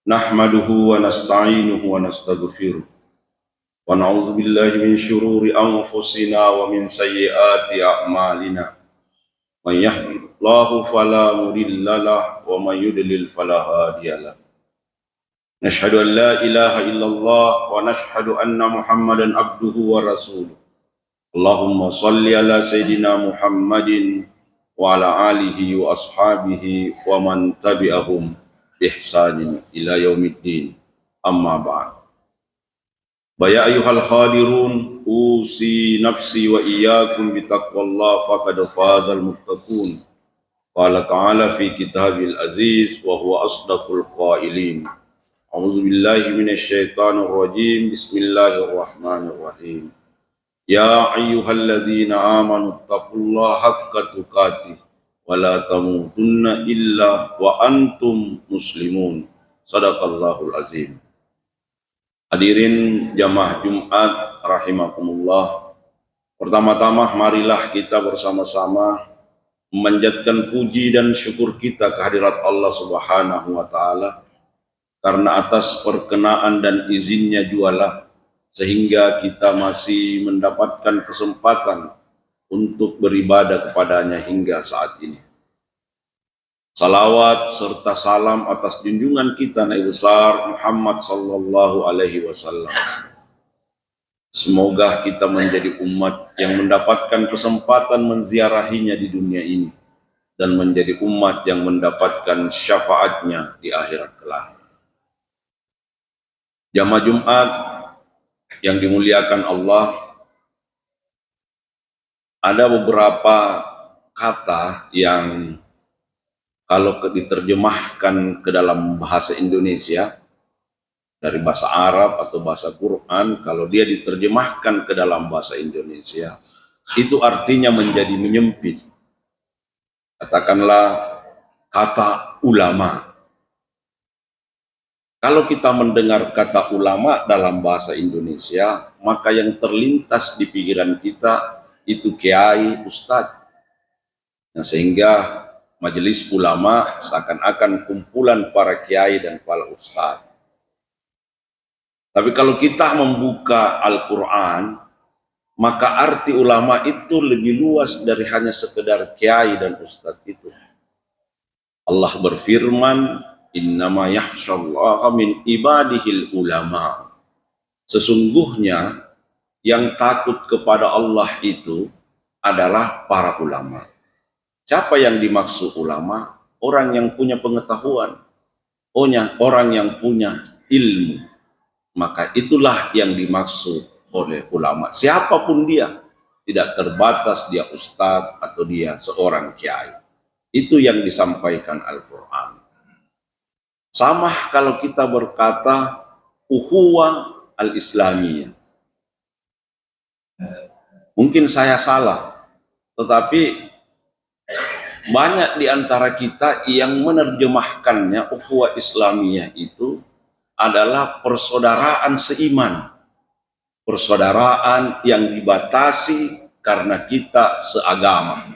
Nahmaduhu wa nasta'inuhu wa nastaghfiruh wa na'udzu billahi min syururi anfusina wa min sayyiati a'malina. May yahdihillahu fala mudilla lahu wa may yudlil fala hadiya lahu. Nashhadu an la ilaha illallah wa nashhadu anna Muhammadan abduhu wa rasuluh. Allahumma salli ala sayyidina Muhammadin wa ala alihi wa ashabihi wa man tabi'ahum ihsanin ila yaumiddin. Amma ba'd. Ya ayyuhal khadirun, usi nafsi wa iyyakum bitaqwallah faqad fazal muttaqun. Qala ta'ala fi kitabil aziz wa huwa asdaqul qailin. A'udzu billahi minasy syaithanir rajim. Bismillahirrahmanirrahim. Ya ayyuhalladzina amanu taqullaha haqqa tuqatih wa la tamutunna illa wa antum muslimun. Shadaqallahul azim. Hadirin jamaah Jumat rahimakumullah. Pertama-tama marilah kita bersama-sama memanjatkan puji dan syukur kita kehadirat Allah Subhanahu wa taala, karena atas perkenaan dan izinnya jualah sehingga kita masih mendapatkan kesempatan untuk beribadah kepadanya hingga saat ini. Salawat serta salam atas junjungan kita Nabi besar Muhammad sallallahu alaihi wasallam. Semoga kita menjadi umat yang mendapatkan kesempatan menziarahinya di dunia ini dan menjadi umat yang mendapatkan syafaatnya di akhirat kelak. Jamaah Jumat yang dimuliakan Allah, ada beberapa kata yang kalau diterjemahkan ke dalam bahasa Indonesia, dari bahasa Arab atau bahasa Quran, kalau dia diterjemahkan ke dalam bahasa Indonesia, itu artinya menjadi menyempit. Katakanlah kata ulama. Kalau kita mendengar kata ulama dalam bahasa Indonesia, maka yang terlintas di pikiran kita itu kiai, ustadz. Nah, sehingga majelis ulama seakan-akan kumpulan para kiai dan para ustadz. Tapi kalau kita membuka Al-Quran, maka arti ulama itu lebih luas dari hanya sekedar kiai dan ustadz itu. Allah berfirman, innama yakhsyallaha min ibadihil ulama. Sesungguhnya yang takut kepada Allah itu adalah para ulama. Siapa yang dimaksud ulama? Orang yang punya pengetahuan, orang yang punya ilmu. Maka itulah yang dimaksud oleh ulama. Siapapun dia, tidak terbatas dia ustadz atau dia seorang kiai. Itu yang disampaikan Al-Quran. Sama kalau kita berkata ukhuwah al-islamiyah. Mungkin saya salah, tetapi banyak di antara kita yang menerjemahkannya ukhuwah Islamiyah itu adalah persaudaraan seiman. Persaudaraan yang dibatasi karena kita seagama.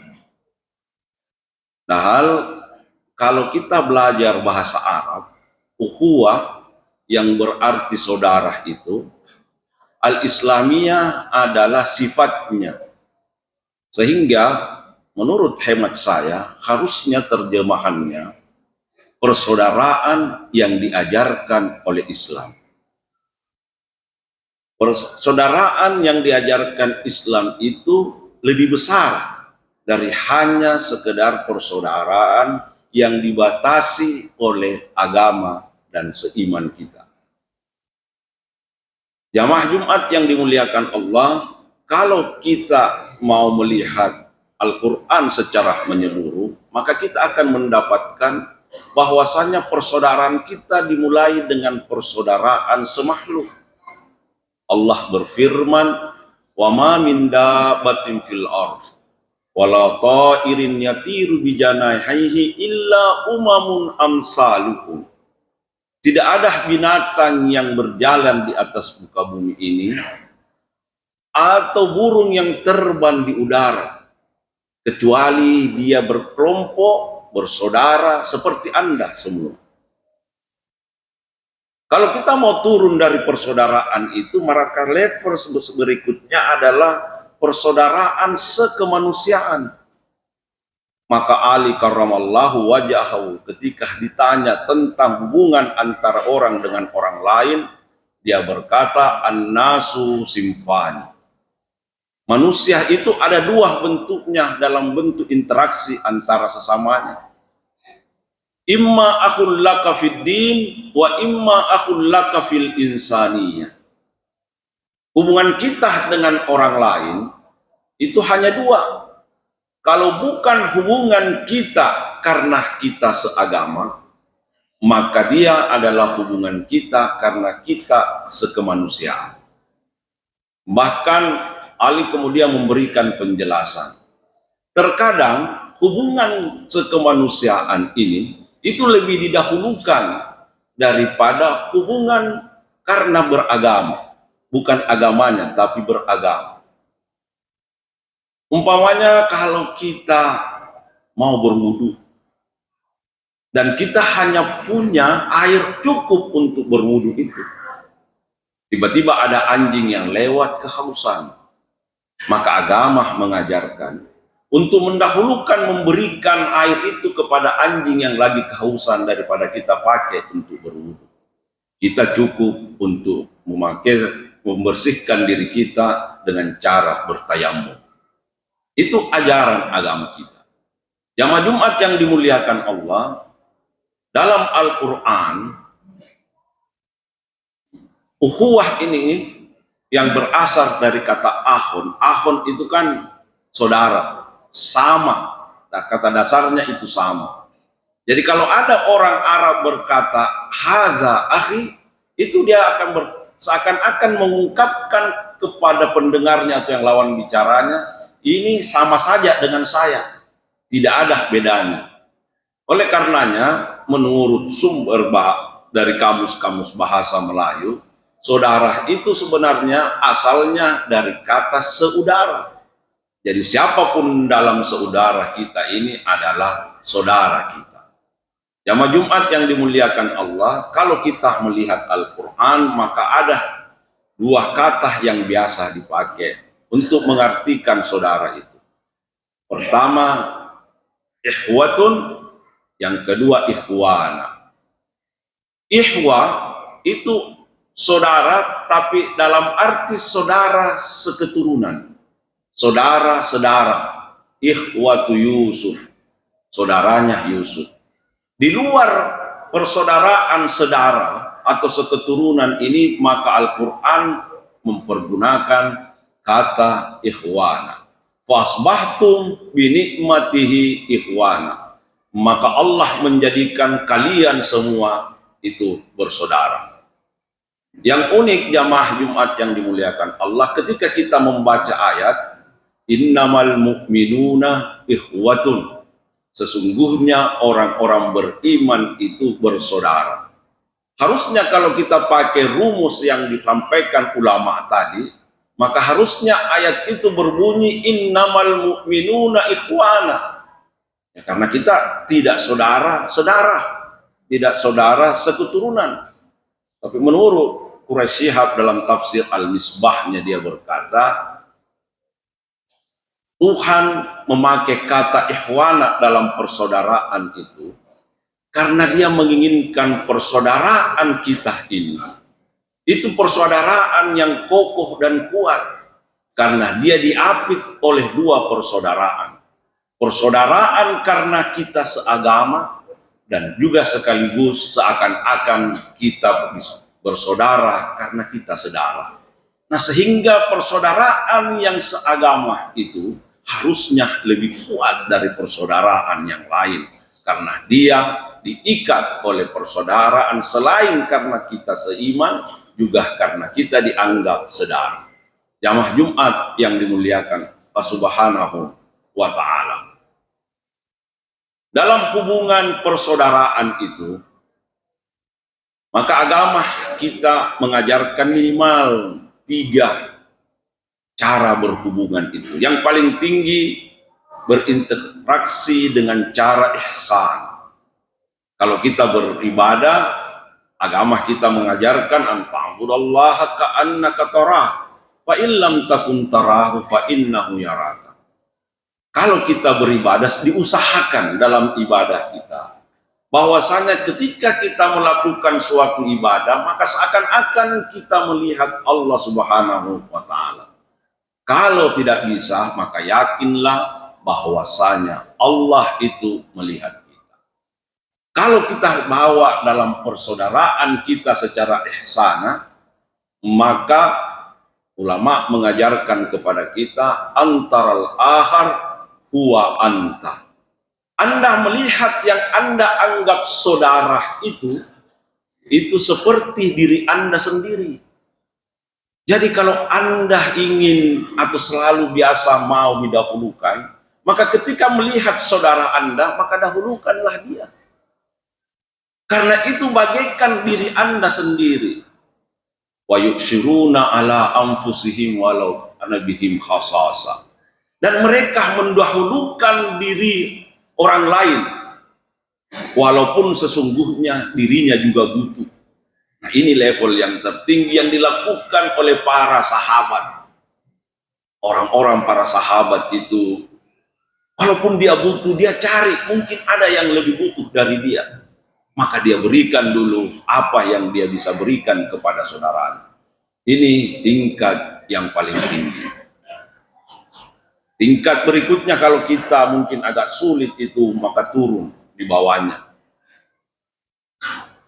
Padahal kalau kita belajar bahasa Arab, ukhuwah yang berarti saudara itu, al-Islamiyah adalah sifatnya. Sehingga menurut hemat saya, harusnya terjemahannya persaudaraan yang diajarkan oleh Islam. Persaudaraan yang diajarkan Islam itu lebih besar dari hanya sekedar persaudaraan yang dibatasi oleh agama dan seiman kita. Jamaah Jumat yang dimuliakan Allah, kalau kita mau melihat Al-Quran secara menyeluruh, maka kita akan mendapatkan bahwasanya persaudaraan kita dimulai dengan persaudaraan semakhluk. Allah berfirman, "Wa ma min dabbatin fil ardh wala ta'irin yatiru bi janahihi illa umamun amsalukum." Tidak ada binatang yang berjalan di atas muka bumi ini atau burung yang terbang di udara, kecuali dia berkelompok, bersaudara seperti Anda semua. Kalau kita mau turun dari persaudaraan itu, maka level berikutnya adalah persaudaraan sekemanusiaan. Maka Ali karramallahu wajahahu ketika ditanya tentang hubungan antara orang dengan orang lain, dia berkata, an-nasu simfani. Manusia itu ada dua bentuknya dalam bentuk interaksi antara sesamanya. Imma akhul laka fid din wa imma akhul laka fil insaniyah. Hubungan kita dengan orang lain itu hanya dua. Kalau bukan hubungan kita karena kita seagama, maka dia adalah hubungan kita karena kita sekemanusiaan. Bahkan Ali kemudian memberikan penjelasan. Terkadang hubungan sekemanusiaan ini itu lebih didahulukan daripada hubungan karena beragama. Bukan agamanya, tapi beragama. Umpamanya kalau kita mau berwudu, dan kita hanya punya air cukup untuk berwudu itu. Tiba-tiba ada anjing yang lewat kehausan. Maka agama mengajarkan untuk mendahulukan memberikan air itu kepada anjing yang lagi kehausan daripada kita pakai untuk berwudu. Kita cukup untuk membersihkan diri kita dengan cara bertayamum. Itu ajaran agama kita. Jamaah Jumat yang dimuliakan Allah, dalam Al-Quran, ukhuwah ini yang berasal dari kata ahun. Ahun itu kan saudara, sama. Nah, kata dasarnya itu sama. Jadi kalau ada orang Arab berkata haza akhi, itu dia akan seakan-akan mengungkapkan kepada pendengarnya atau yang lawan bicaranya, ini sama saja dengan saya, tidak ada bedanya. Oleh karenanya, menurut sumber dari kamus-kamus bahasa Melayu, saudara itu sebenarnya asalnya dari kata seudara. Jadi siapapun dalam saudara kita ini adalah saudara kita. Jamaah Jumat yang dimuliakan Allah, kalau kita melihat Al-Quran, maka ada dua kata yang biasa dipakai untuk mengartikan saudara itu. Pertama, ikhwatun, yang kedua ikhwana. Ikhwa itu saudara, tapi dalam arti saudara seketurunan. Saudara-saudara. Ikhwatu Yusuf, saudaranya Yusuf. Di luar persaudaraan saudara atau seketurunan ini, maka Al-Quran mempergunakan kata ikhwana. Fasbahtum binikmatihi ikhwana. Maka Allah menjadikan kalian semua itu bersaudara. Yang unik jamaah Jumat yang dimuliakan Allah, ketika kita membaca ayat innamal mu'minuna ikhwatun, sesungguhnya orang-orang beriman itu bersaudara. Harusnya kalau kita pakai rumus yang disampaikan ulama tadi, maka harusnya ayat itu berbunyi innamal mu'minuna ikhwana. Ya, karena kita tidak saudara, tidak saudara seketurunan. Tapi menurut Quraisy Shihab dalam tafsir Al-Misbahnya, dia berkata, Tuhan memakai kata ikhwana dalam persaudaraan itu karena dia menginginkan persaudaraan kita ini, itu persaudaraan yang kokoh dan kuat, karena dia diapit oleh dua persaudaraan. Persaudaraan karena kita seagama, dan juga sekaligus seakan-akan kita bersaudara karena kita saudara. Nah, sehingga persaudaraan yang seagama itu harusnya lebih kuat dari persaudaraan yang lain, karena dia diikat oleh persaudaraan selain karena kita seiman, juga karena kita dianggap saudara. Jamaah Jumat yang dimuliakan Allah Subhanahu wa Ta'ala, dalam hubungan persaudaraan itu, maka agama kita mengajarkan minimal 3 cara berhubungan itu. Yang paling tinggi, berinteraksi dengan cara ihsan. Kalau kita beribadah, Agama kita mengajarkan anta'budallaha ka'annaka tarah, fa illam takun tarahu fa innahu yaraka. Kalau kita beribadah, diusahakan dalam ibadah kita bahwasanya ketika kita melakukan suatu ibadah, maka seakan-akan kita melihat Allah Subhanahu wa taala. Kalau tidak bisa, maka yakinlah bahwasanya Allah itu melihat kita. Kalau kita bawa dalam persaudaraan kita secara ihsana, maka ulama mengajarkan kepada kita antaral akhar huwa anta. Anda melihat yang Anda anggap saudara itu seperti diri Anda sendiri. Jadi kalau Anda ingin atau selalu biasa mau didahulukan, maka ketika melihat saudara Anda, maka dahulukanlah dia. Karena itu bagaikan diri Anda sendiri. Wa yuksiruna ala anfusihim walau ana bihim khasasa. Dan mereka mendahulukan diri orang lain, walaupun sesungguhnya dirinya juga butuh. Nah, ini level yang tertinggi yang dilakukan oleh para sahabat. Orang-orang para sahabat itu, walaupun dia butuh, dia cari, mungkin ada yang lebih butuh dari dia. Maka dia berikan dulu apa yang dia bisa berikan kepada saudaranya. Ini tingkat yang paling tinggi. Tingkat berikutnya kalau kita mungkin agak sulit itu, maka turun di bawahnya.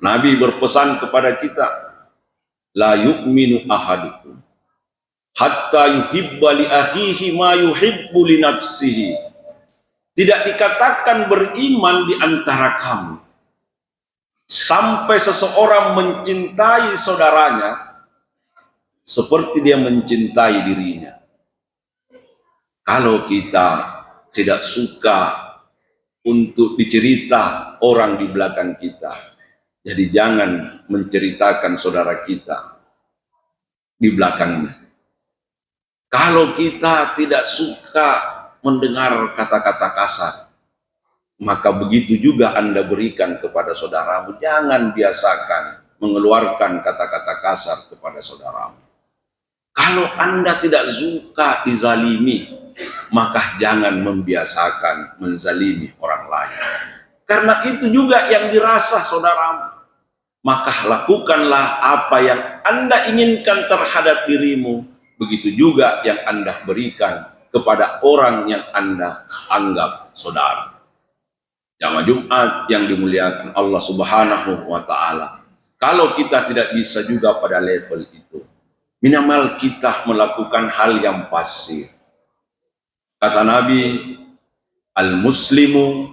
Nabi berpesan kepada kita, la yu'minu ahadukum hatta yuhibba li akhihi ma yuhibbu li nafsihi. Tidak dikatakan beriman di antara kamu sampai seseorang mencintai saudaranya seperti dia mencintai dirinya. Kalau kita tidak suka untuk dicerita orang di belakang kita, jadi jangan menceritakan saudara kita di belakangnya. Kalau kita tidak suka mendengar kata-kata kasar, maka begitu juga Anda berikan kepada saudaramu. Jangan biasakan mengeluarkan kata-kata kasar kepada saudaramu. Kalau Anda tidak suka dizalimi, maka jangan membiasakan menzalimi orang lain. Karena itu juga yang dirasa saudaramu. Maka lakukanlah apa yang Anda inginkan terhadap dirimu, begitu juga yang Anda berikan kepada orang yang Anda anggap saudara. Jamaah Jumat yang dimuliakan Allah Subhanahu wa taala. Kalau kita tidak bisa juga pada level itu, minimal kita melakukan hal yang pasif. Kata Nabi, al-muslimu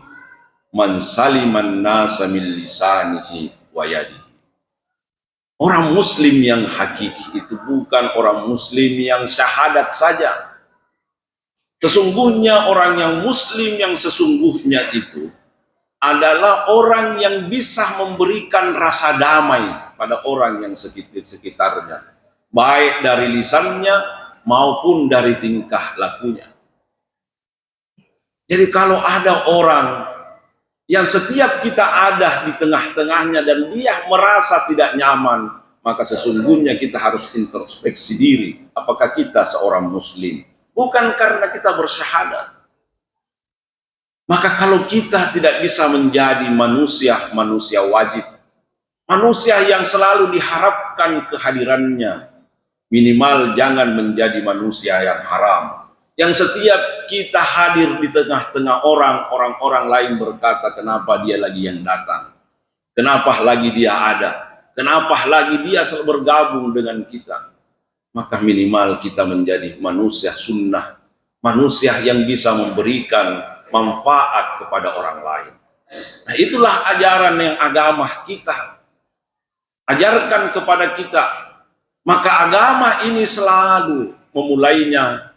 man saliman nasa min lisanihi wa yadihi. Orang muslim yang hakiki itu bukan orang muslim yang syahadat saja. Sesungguhnya orang yang muslim yang sesungguhnya itu adalah orang yang bisa memberikan rasa damai pada orang yang sekitarnya, baik dari lisannya maupun dari tingkah lakunya. Jadi kalau ada orang yang setiap kita ada di tengah-tengahnya dan dia merasa tidak nyaman, maka sesungguhnya kita harus introspeksi diri. Apakah kita seorang muslim? Bukan karena kita bersyahadat. Maka kalau kita tidak bisa menjadi manusia wajib, manusia yang selalu diharapkan kehadirannya, minimal jangan menjadi manusia yang haram. Yang setiap kita hadir di tengah-tengah orang lain berkata, kenapa dia lagi yang datang? Kenapa lagi dia ada? Kenapa lagi dia bergabung dengan kita? Maka minimal kita menjadi manusia sunnah, manusia yang bisa memberikan manfaat kepada orang lain. Nah, itulah ajaran yang agama kita ajarkan kepada kita. Maka agama ini selalu memulainya,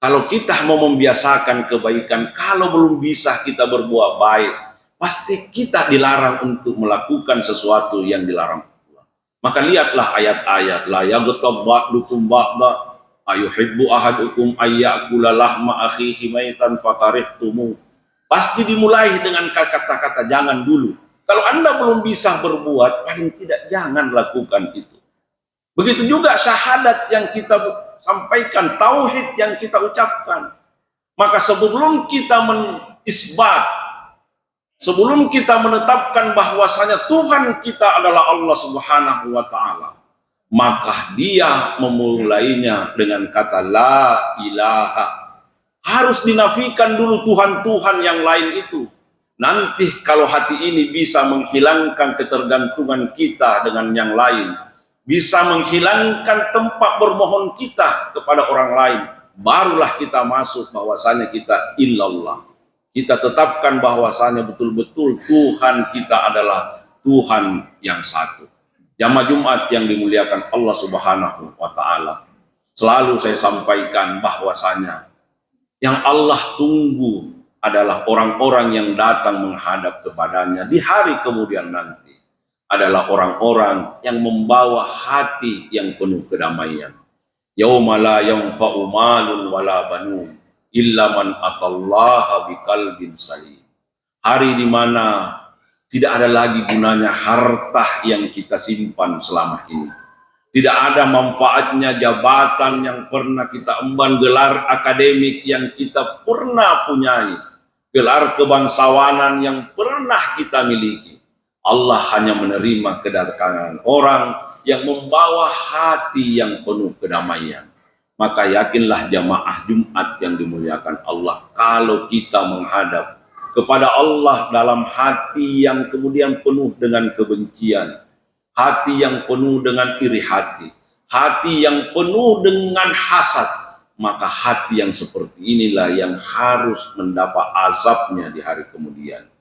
kalau kita mau membiasakan kebaikan, kalau belum bisa kita berbuat baik, pasti kita dilarang untuk melakukan sesuatu yang dilarang. Maka lihatlah ayat-ayat, la yaghtab ba'dukum ba'da ayuhibbu ahadukum ayyakula lahma akhihi maitan fakarihtumu. Pasti dimulai dengan kata-kata jangan dulu. Kalau Anda belum bisa berbuat, paling tidak jangan lakukan itu. Begitu juga syahadat yang kita sampaikan, tauhid yang kita ucapkan. Maka sebelum kita menisbat, sebelum kita menetapkan bahwasanya Tuhan kita adalah Allah Subhanahu wa taala, maka dia memulainya dengan kata la ilaha. Harus dinafikan dulu Tuhan-Tuhan yang lain itu. Nanti kalau hati ini bisa menghilangkan ketergantungan kita dengan yang lain, bisa menghilangkan tempat bermohon kita kepada orang lain, barulah kita masuk bahwasanya kita illallah. Kita tetapkan bahwasanya betul-betul Tuhan kita adalah Tuhan yang satu. Jamaah Jumat yang dimuliakan Allah Subhanahu wa taala. Selalu saya sampaikan bahwasanya yang Allah tunggu adalah orang-orang yang datang menghadap kepadanya di hari kemudian nanti. Adalah orang-orang yang membawa hati yang penuh kedamaian. Yauma la yanfa'u malun wala banun illa man atallaha biqalbin salim. Hari di mana tidak ada lagi gunanya harta yang kita simpan selama ini. Tidak ada manfaatnya jabatan yang pernah kita emban, gelar akademik yang kita pernah punyai, gelar kebangsawanan yang pernah kita miliki. Allah hanya menerima kedatangan orang yang membawa hati yang penuh kedamaian. Maka yakinlah jamaah Jumat yang dimuliakan Allah, kalau kita menghadap kepada Allah dalam hati yang kemudian penuh dengan kebencian, hati yang penuh dengan iri hati, hati yang penuh dengan hasad, maka hati yang seperti inilah yang harus mendapat azabnya di hari kemudian.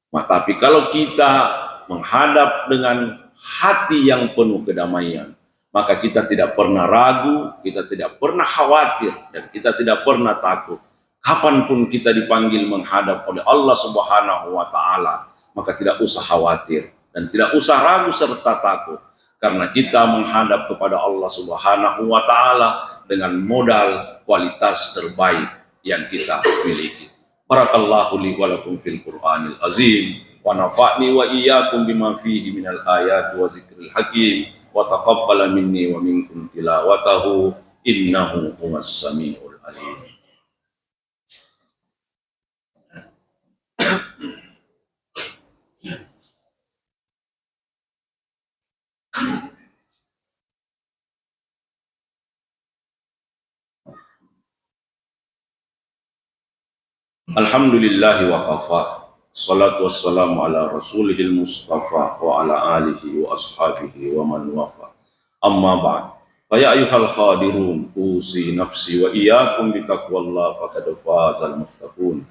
Tapi kalau kita menghadap dengan hati yang penuh kedamaian, maka kita tidak pernah ragu, kita tidak pernah khawatir, dan kita tidak pernah takut. Kapanpun kita dipanggil menghadap oleh Allah Subhanahu wa taala, maka tidak usah khawatir dan tidak usah ragu serta takut, karena kita menghadap kepada Allah Subhanahu wa taala dengan modal kualitas terbaik yang kita miliki. Barakallahu li wa lakum fil Qur'anil azim wa nafa'ni wa iyyakum bima fihi minal ayati wa zikril hakim wa taqabbala minni wa minkum tilawatahu innahu huwas samiul alim. Alhamdulillahi wa kafa. Salatu wassalamu ala rasulihil mustafa wa ala alihi wa ashabihi wa man wafa. Amma ba'd. Faya ayuhal khadirun, usi nafsi wa iyyakum bitaqwallah faqad fazal muttaqun.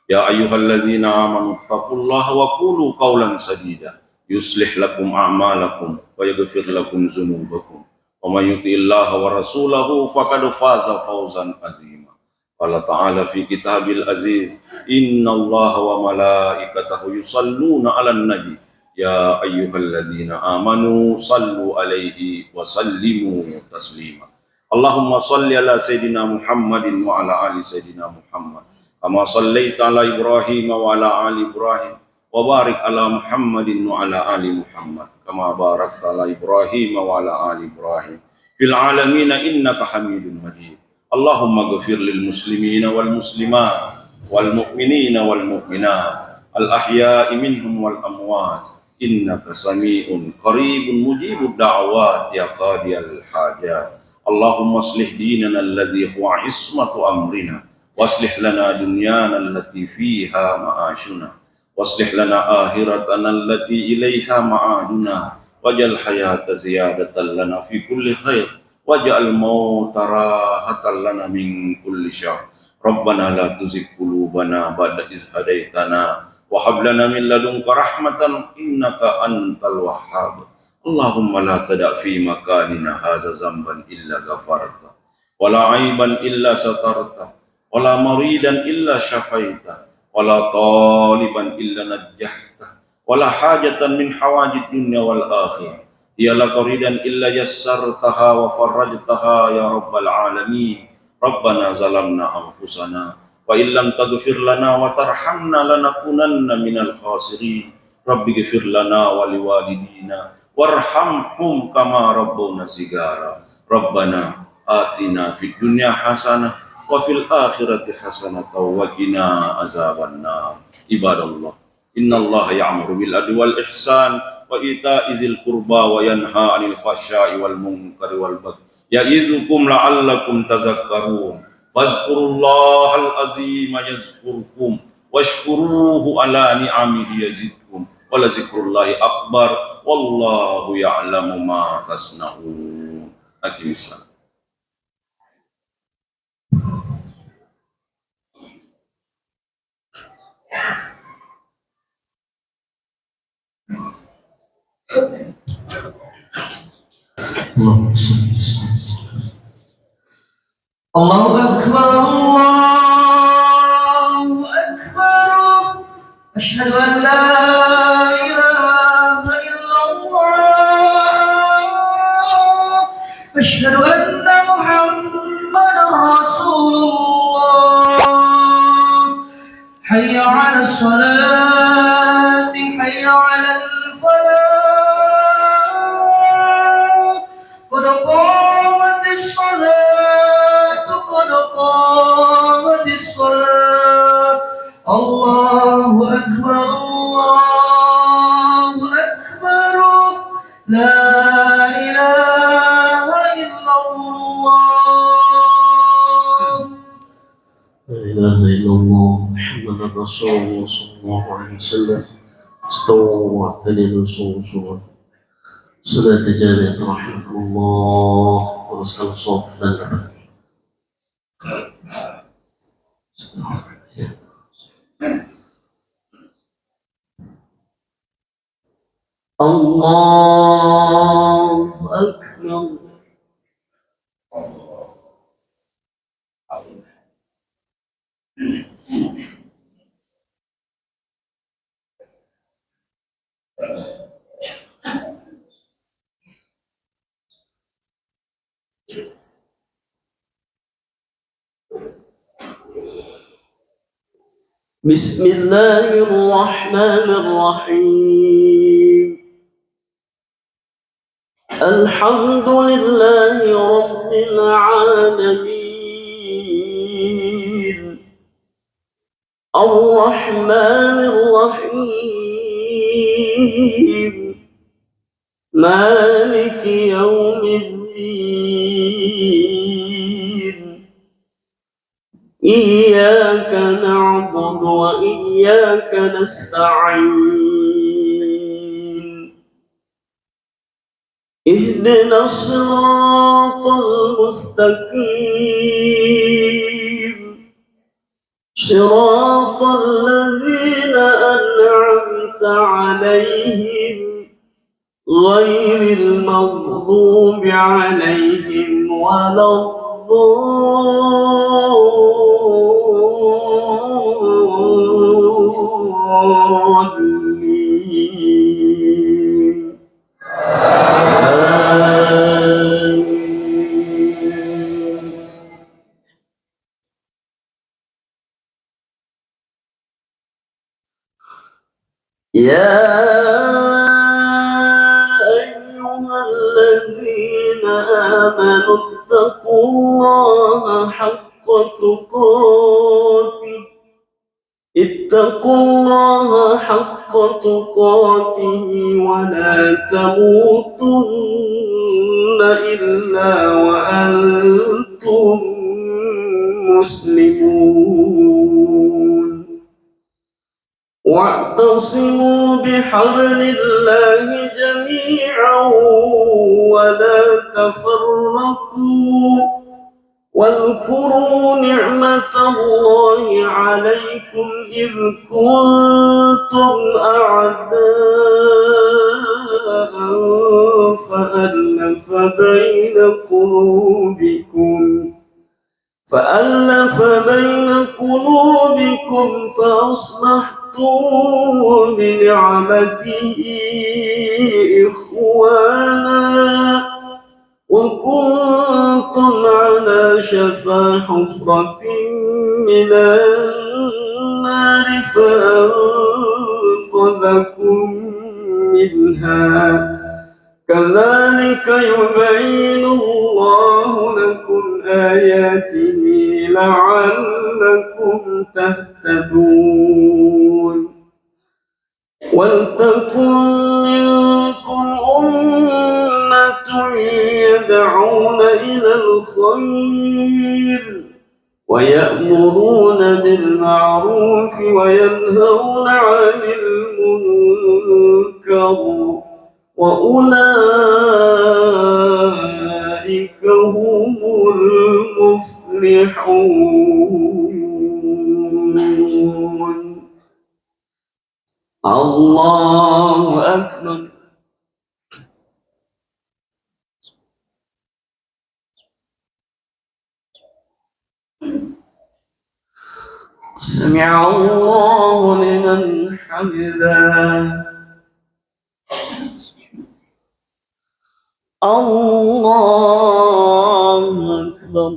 Ya ayyuhalladzina amanu taqullaha wa qulu qawlan sadida yuslih lakum a'malakum wa yaghfir lakum dzunubakum. Wa may yuti'illaha wa rasulahu faqad faza fawzan azima. Allah Ta'ala fi kitabil aziz, inna Allah wa malaikatahu yusalluna ala nabi ya ayyuhalladzina amanu sallu alaihi wa sallimu taslima. Allahumma salli ala Sayyidina Muhammadin wa ala ali Sayyidina Muhammad kama sallaita ala Ibrahim wa ala ali Ibrahim wa barik ala Muhammadin wa ala ali Muhammad kama barakta ala Ibrahim wa ala ali Ibrahim fil alamin innaka Hamidum Majid. Allahumma ghafir lil muslimina wal muslimat wal mu'minina wal mu'minat al ahya'i minhum wal amwat innaka sami'un qaribun mujibud da'awat ya qadiyal hajat. Allahumma aslih dinana alladhi huwa ismatu amrina waslih lana dunyana allati fiha ma'ashuna waslih lana akhiratana allati ilaiha ma'aduna waj'al hayata ziyadatan lana fi kulli khair waj'al mauta rahatan lana min kulli syarr. Rabbana la tuzigh qulubana ba'da idh hadaitana wa hab lana min ladunka rahmatan innaka antal wahhab. Allahumma la tada' fi makanina hadza zamban illa ghafarta wa la aiban illa satarta wa la maridan illa syafaita wa la taliban illa najjahta wa la hajatan min hawajid dunya wal akhirah ya la qaridan illa yassartaha wa farajtaha ya rabbal alamin. Rabbana zalamna anfusana wa illam taghfir lana wa tarhamna lanakunanna minal khasirin. Rabbi ghfir lana wa liwalidina warhamhum kama rabbuna sigara. Rabbana atina fid dunya hasanah wa fil akhirati hasanah wa qina azabannar. Ibadallah, innallaha ya'muru bil adli wal ihsan wa ita'i dzil qurba wa yanha 'anil fahsya'i wal munkari wal baghi ya'izukum la'allakum tadhakkarun. Fazkurullahal azim yazkurkum washkuruhu ala ni'amihi yazidkum wala zikrullahi akbar wallahu ya'lamu ma tasna'un. Aqimissalam. Allahu Akbar, Allahu Akbar. Asyhadu an la ilaha illallah. Asyhadu anna Muhammadar Rasulullah. Hayya 'alas salati, hayya 'alal falah. Qad qamatis salat, qad qamatis salat. Allahu Akbar, Allahu Akbar. La ilaha illallah. لا إله إلا الله محمد رسول الله صلى الله عليه وسلم. استووا واعتدلوا صووا صلاة صلاة جارية رحمة الله ورسل صوف لنا. الله أكبر. بسم الله الرحمن الرحيم. الحمد لله رب العالمين الرحمن الرحيم مالك يوم الدين. إياك نعبد وإياك نستعين. اهدنا الصراط المستقيم صراط الذين أنعمت عليهم غير المغضوب عليهم ولا الضالين. يا أيها الذين آمنوا اتقوا الله حق تقاته ولا تموتن إلا وأنتم مسلمون. واعتصموا بحبل الله جميعا ولا تفرقوا. واذكروا نعمة الله عليكم إذ كنتم أعداء فألف بين قلوبكم فأصبحتم بنعمته إخوانا وكنتم على شفا حفرة من النار فأنقذكم لكم منها كذلك يبين الله لكم آياته لعلكم تهتدون ولتكن منكم أمة يدعون إلى الخير ويأمرون بالمعروف وينهون عن المنكر وأولئك هم المفلحون. الله أكبر. سمع الله لمن حمده. الله أكبر.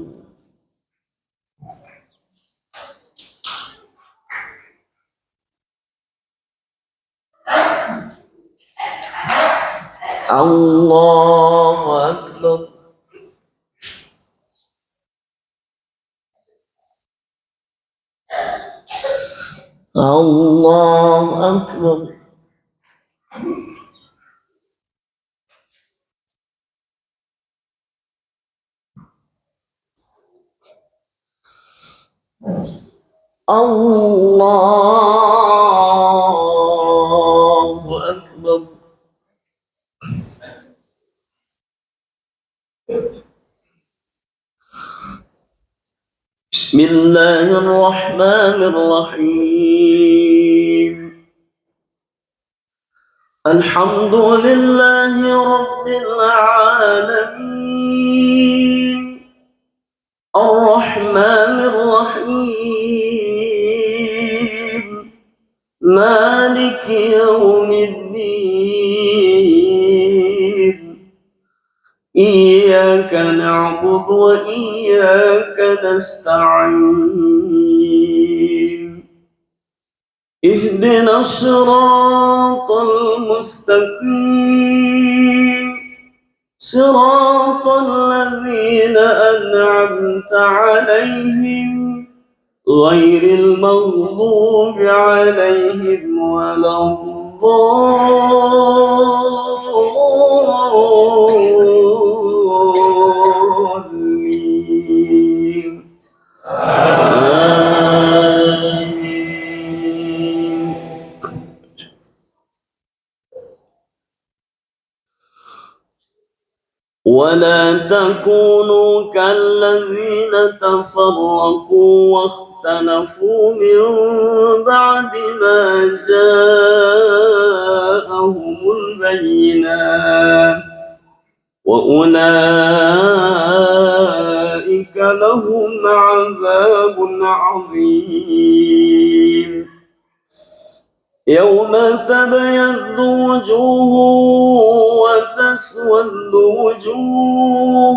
الله أكبر. الله أكبر. الله أكبر. بسم الله الرحمن الرحيم. الحمد لله رب العالمين الرحمن الرحيم مالك يوم الدين إياك نعبد وإياك نستعين اهدنا الصراط المستقيم صراط الذين أنعمت عليهم غير المغضوب عليهم ولا الضالين. آمين. ولا تكونوا كالذين تفرقوا واختلفوا من بعد ما جاءهم البينات وأولئك لهم عذاب عظيم. يوم تبيض وجوه وتسود وجوه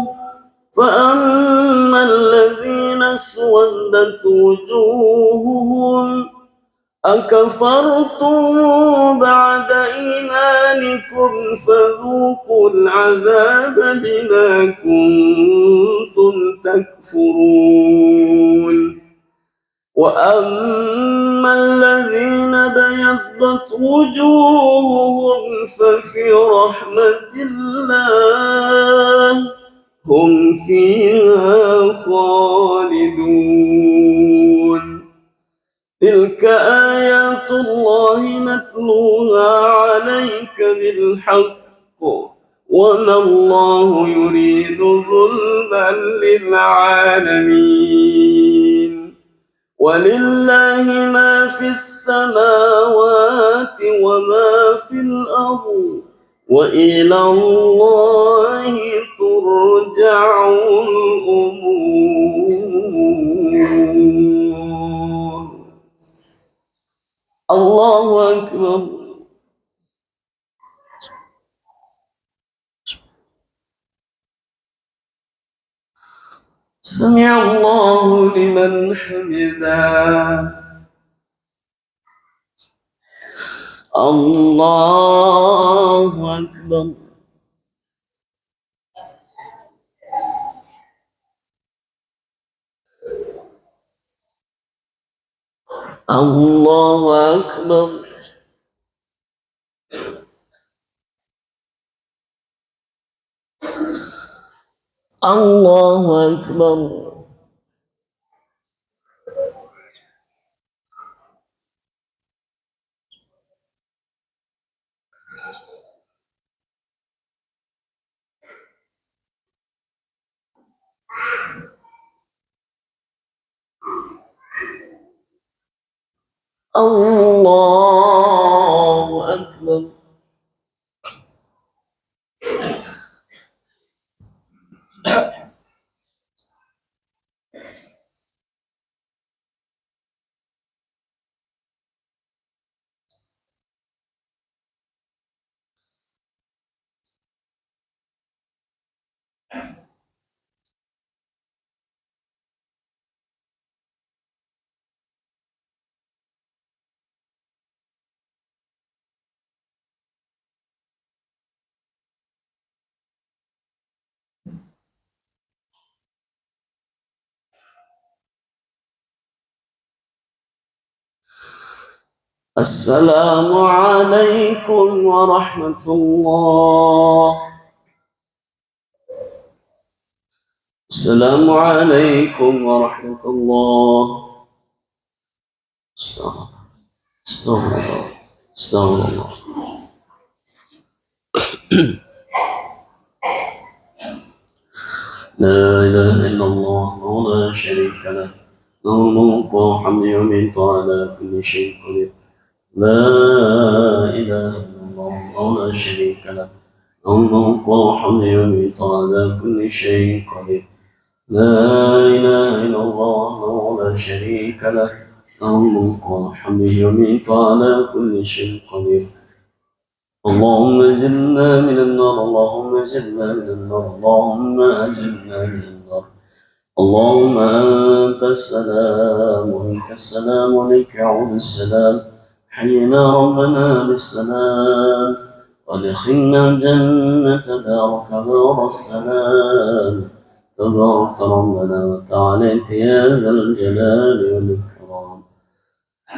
فأما الذين اسودت وجوههم أكفرتم بعد إيمانكم فذوقوا العذاب بما كنتم تكفرون. وأما الذين بيضت وجوههم ففي رحمة الله هم فيها خالدون. تلك آيات الله نتلوها عليك بالحق وما الله يريد ظلما للعالمين. ولله ما في السماوات وما في الأرض وإلى الله ترجع الأمور. الله أكبر. سمع الله لمن حمده. الله أكبر. الله أكبر. الله أكبر. الله أكبر. السلام عليكم ورحمة الله. السلام عليكم ورحمة الله. استغفر الله. استغفر الله. لا إله إلا الله وحده لا شريك له، له الملك والحمد يميت على كل شيء قدير. لا إله إلا الله وحده لا شريك له، له الملك والحمد يميت على كل شيء قدير. لا إله إلا الله وحده لا شريك له، له الملك والحمد يميت على كل شيء قدير. اللهم أجرنا من النار، اللهم أجرنا من النار، اللهم أجرنا من النار. اللهم أنت السلام ومنك السلام وإليك يعود السلام. حينا ربنا بالسلام وادخلنا الجنة دارك دار السلام. تبارك ربنا وتعاليت يا ذا الجلال والإكرام.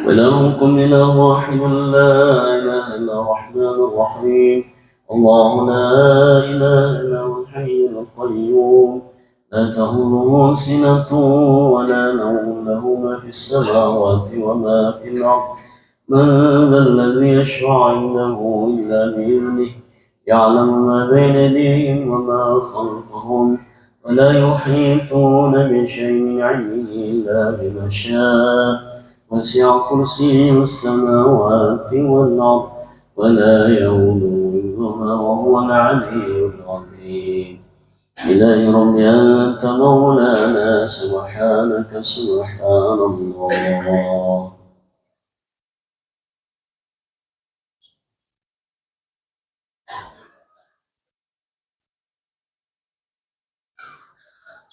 وإلهكم إله واحد لا إله إلا الرحمن الرحيم. الله لا إله إلا هو الحي القيوم، لا تأخذه سنة ولا نوم، له ما في السماوات وما في الأرض. من ذا الذي يشفع عنده إلا بإذنه، يعلم ما بين أيديهم وما خلفهم، ولا يحيطون بشيء من علمه إلا بما شاء. وسع كرسيه السماوات والأرض ولا يؤوده حفظهما وهو العلي العظيم. إلهي رب أنت مولانا، سبحانك سبحان الله.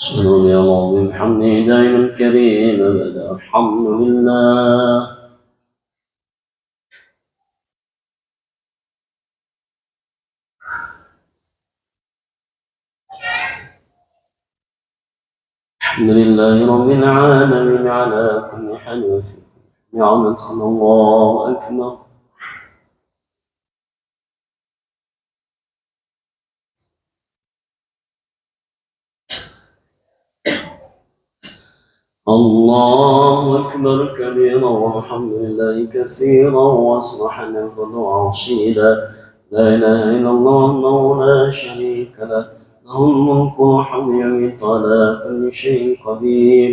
سبحان الله وبحمده دائما كريم أبدا. الحمد لله. الحمد لله رب العالمين على كل حال وفي نعمة. الله أكبر. الله أكبر كبيرا والحمد لله كثيرا وسبحان الله وعصيلا. لا إله إلا الله وحده لا شريك له، له الملك والحمد يميت على كل شيء قدير.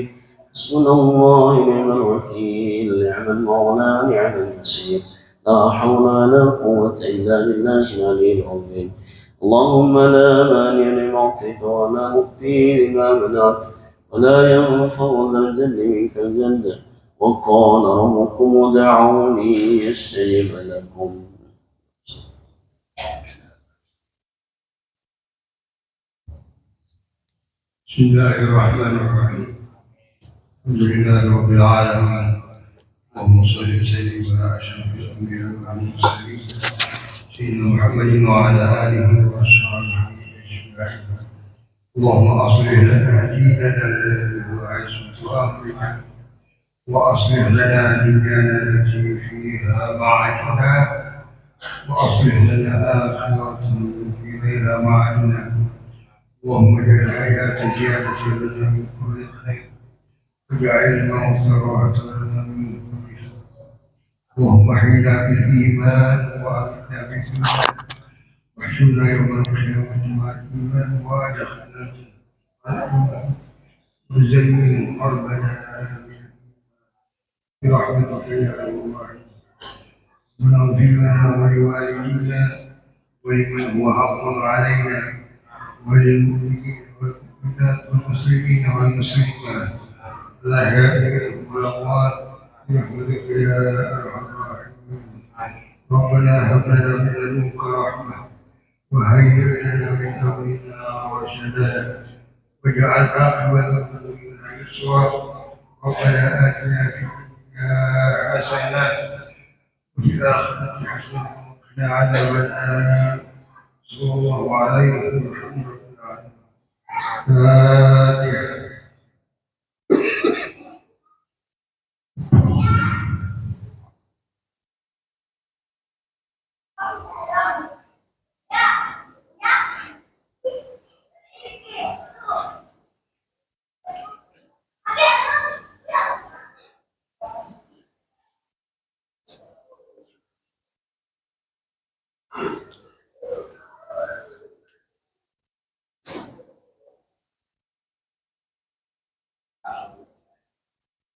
حسبنا الله نعم الوكيل، نعم المولى نعم النصير. لا حول ولا قوة إلا بالله العلي العظيم. اللهم لا مانع لما أعطيت ولا مؤتي لما منعت، ولا ينفع ذا الجد منك الجد. وقال ربكم ادعوني أستجب لكم. بسم الله الرحمن الرحيم. الحمد لله رب العالمين، اللهم صل وسلم على اشرف الانبياء والمرسلين سيدنا محمد وعلى اله واصحابه اجمعين. اللهم اصلح لنا ديننا الذي هو عصمه امرنا، واصلح لنا دنيانا التي فيها معاشنا، واصلح لنا اخرتنا اليها معادنا. اللهم اجعل الحياه زياده لنا من كل خير، واجعل الموت راحه لنا من كل شر. اللهم احينا بالايمان وامتنا بالايمان، واحشرنا يوم القيامه مع الايمان، وادخلنا الجنه مع الايمان، وزين قلبنا برحمتك يا ارحم الراحمين. ونغفر لنا ولوالدينا ولمن هو حق علينا، وللمؤمنين والمؤمنات والمسلمين والمسلمات الأحياء والأموات برحمتك يا أرحم الراحمين. ربنا هب لنا من لدنك رحمة، وهيئ لنا من أمرنا رشدا، واجعل عاقبة أمورنا يسرا. ربنا آتنا في الدنيا حسنة وفي الآخرة حسنة وقنا عذاب النار. صلى الله عليه وسلم.